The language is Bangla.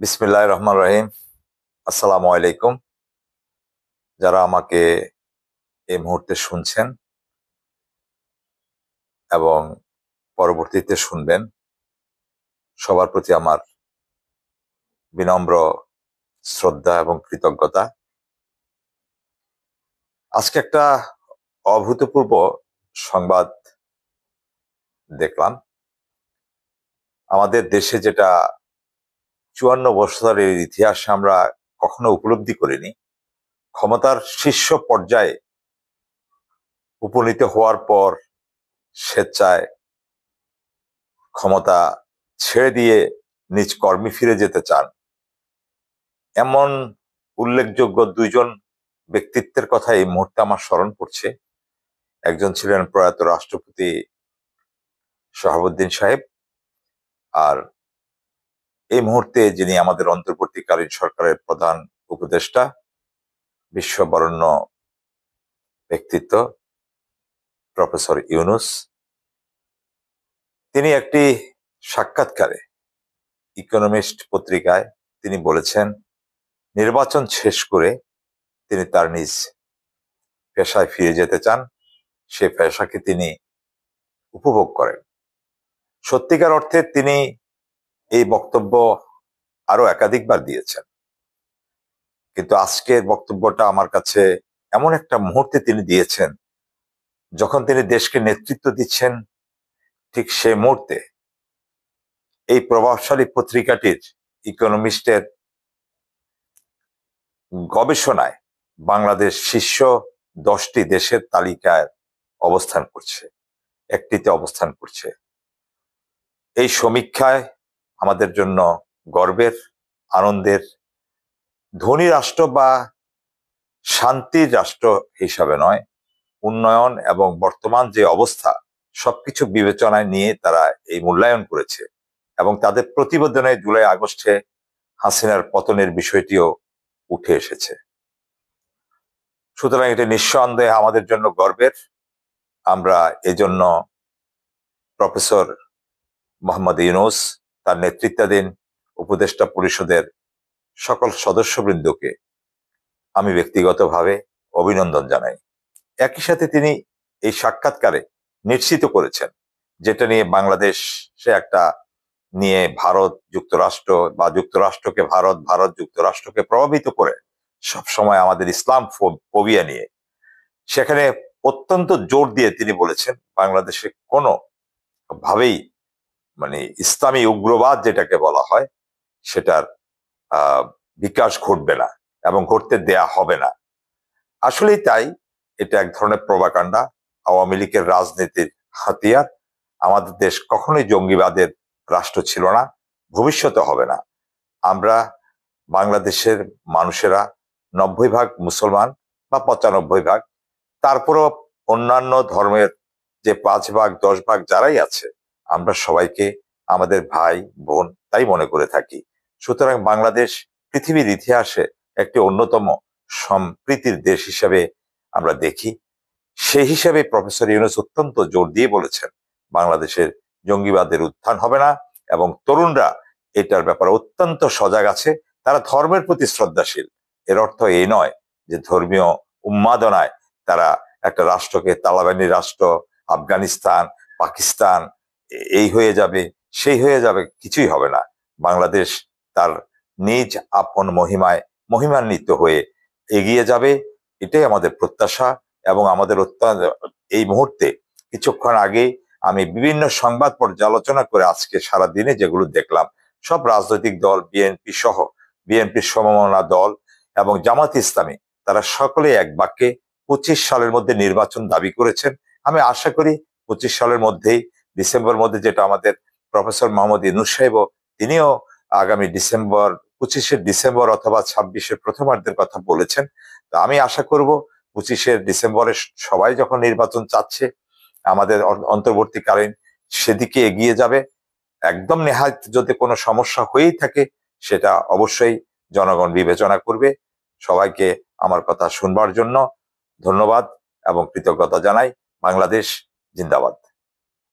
বিসমিল্লাহির রহমানির রহিম। আসসালামু আলাইকুম। যারা আমাকে এই মুহূর্তে শুনছেন এবং পরবর্তীতে শুনবেন, সবার প্রতি আমার বিনম্র শ্রদ্ধা এবং কৃতজ্ঞতা। আজকে একটা অভূতপূর্ব সংবাদ দেখলাম। আমাদের দেশে যেটা ৫৪ বছরের ইতিহাসে আমরা কখনো উপলব্ধি করিনি, ক্ষমতার শীর্ষ পর্যায়ে উপনীত হওয়ার পর স্বেচ্ছায় ক্ষমতা ছেড়ে দিয়ে নিজ কর্মে ফিরে যেতে চান, এমন উল্লেখযোগ্য দুইজন ব্যক্তিত্বের কথা এই মুহূর্তে আমার স্মরণ পড়ছে। একজন ছিলেন প্রয়াত রাষ্ট্রপতি শাহাবুদ্দিন সাহেব, আর এই মুহূর্তে যিনি আমাদের অন্তর্বর্তীকালীন সরকারের প্রধান উপদেষ্টা, বিশ্ববরেণ্য ব্যক্তিত্ব প্রফেসর ইউনূস। তিনি একটি সাক্ষাৎকারে ইকোনমিস্ট পত্রিকায় তিনি বলেছেন, নির্বাচন শেষ করে তিনি তার নিজ পেশায় ফিরে যেতে চান, সে পেশাকে তিনি উপভোগ করেন। সত্যিকার অর্থে তিনি এই বক্তব্য আরো একাধিকবার দিয়েছেন, কিন্তু আজকের বক্তব্যটা আমার কাছে এমন একটা মুহূর্তে তিনি দিয়েছেন যখন তিনি দেশকে নেতৃত্ব দিচ্ছেন। ঠিক সেই মুহূর্তে এই প্রভাবশালী পত্রিকাটির ইকোনমিস্টের গবেষণায় বাংলাদেশ শীর্ষ 10টি দেশের তালিকায় অবস্থান করছে, একটিতে অবস্থান করছে। এই সমীক্ষায় আমাদের জন্য গর্বের, আনন্দের। ধনী রাষ্ট্র বা শান্তির রাষ্ট্র হিসাবে নয়, উন্নয়ন এবং বর্তমান যে অবস্থা সবকিছু বিবেচনায় নিয়ে তারা এই মূল্যায়ন করেছে, এবং তাদের প্রতিবেদনে জুলাই আগস্টে হাসিনার পতনের বিষয়টিও উঠে এসেছে। সুতরাং এটা নিঃসন্দেহে আমাদের জন্য গর্বের। আমরা এজন্য প্রফেসর মোহাম্মদ ইউনূস, তার নেতৃত্বাধীন উপদেষ্টা পরিষদের সকল সদস্যবৃন্দকে আমি ব্যক্তিগতভাবে অভিনন্দন জানাই। একই সাথে তিনি এই সাক্ষাৎকারে নিশ্চিত করেছেন, যেটা নিয়ে বাংলাদেশ সে একটা নিয়ে ভারত যুক্তরাষ্ট্র বা যুক্তরাষ্ট্রকে ভারত, ভারত যুক্তরাষ্ট্রকে প্রভাবিত করে সবসময় আমাদের ইসলাম ফোবিয়া নিয়ে, সেখানে অত্যন্ত জোর দিয়ে তিনি বলেছেন বাংলাদেশে কোনো ভাবেই ইসলামী উগ্রবাদ যেটাকে বলা হয় সেটার বিকাশ ঘটবে না এবং ঘটতে দেয়া হবে না। আসলেই তাই, এটা এক ধরনের প্রোপাগান্ডা, আওয়ামী লীগের রাজনীতির হাতিয়ার। আমাদের দেশ কখনোই জঙ্গিবাদের রাষ্ট্র ছিল না, ভবিষ্যতে হবে না। আমরা বাংলাদেশের মানুষেরা 90% মুসলমান বা 95%, তারপরও অন্যান্য ধর্মের যে 5 ভাগ 10 ভাগ যারাই আছে, আমরা সবাইকে আমাদের ভাই বোন তাই মনে করে থাকি। সুতরাং বাংলাদেশ পৃথিবীর ইতিহাসে একটি অন্যতম সম্প্রীতির দেশ হিসেবে আমরা দেখি। সেই হিসেবে প্রফেসর ইউনূস অত্যন্ত জোর দিয়ে বলেছেন বাংলাদেশের জঙ্গিবাদের উত্থান হবে না, এবং তরুণরা এটার ব্যাপারে অত্যন্ত সজাগ আছে। তারা ধর্মের প্রতি শ্রদ্ধাশীল। এর অর্থ এই নয় যে ধর্মীয় উন্মাদনায় তারা একটা রাষ্ট্রকে তালেবানি রাষ্ট্র, আফগানিস্তান, পাকিস্তান এই হয়ে যাবে, সেই হয়ে যাবে, কিছুই হবে না। বাংলাদেশ তার নিজ আপন মহিমায় মহিমান্বিত হয়ে এগিয়ে যাবে, এটাই আমাদের প্রত্যাশা। এবং আমাদের এই মুহূর্তে কিছুক্ষণ আগে আমি বিভিন্ন সংবাদ পর্যালোচনা করে আজকে সারা দিনে যেগুলো দেখলাম, সব রাজনৈতিক দল, বিএনপি সহ, বিএনপির সমমনা দল এবং জামাত ইসলামী, তারা সকলে এক বাক্যে 25 সালের মধ্যে নির্বাচন দাবি করেছেন। আমি আশা করি 25 সালের মধ্যেই, ডিসেম্বর মধ্যে, যেটা আমাদের প্রফেসর মোহাম্মদ ইউনূস সাহেব তিনিও আগামী 25শে ডিসেম্বর অথবা 26শে প্রথমার্ধের কথা বলেছেন। তো আমি আশা করব 25শে ডিসেম্বরে সবাই যখন নির্বাচন চাচ্ছে, আমাদের অন্তর্বর্তীকালীন সেদিকে এগিয়ে যাবে। একদম নেহাত যদি কোনো সমস্যা হয়েই থাকে, সেটা অবশ্যই জনগণ বিবেচনা করবে। সবাইকে আমার কথা শুনবার জন্য ধন্যবাদ এবং কৃতজ্ঞতা জানাই। বাংলাদেশ জিন্দাবাদ।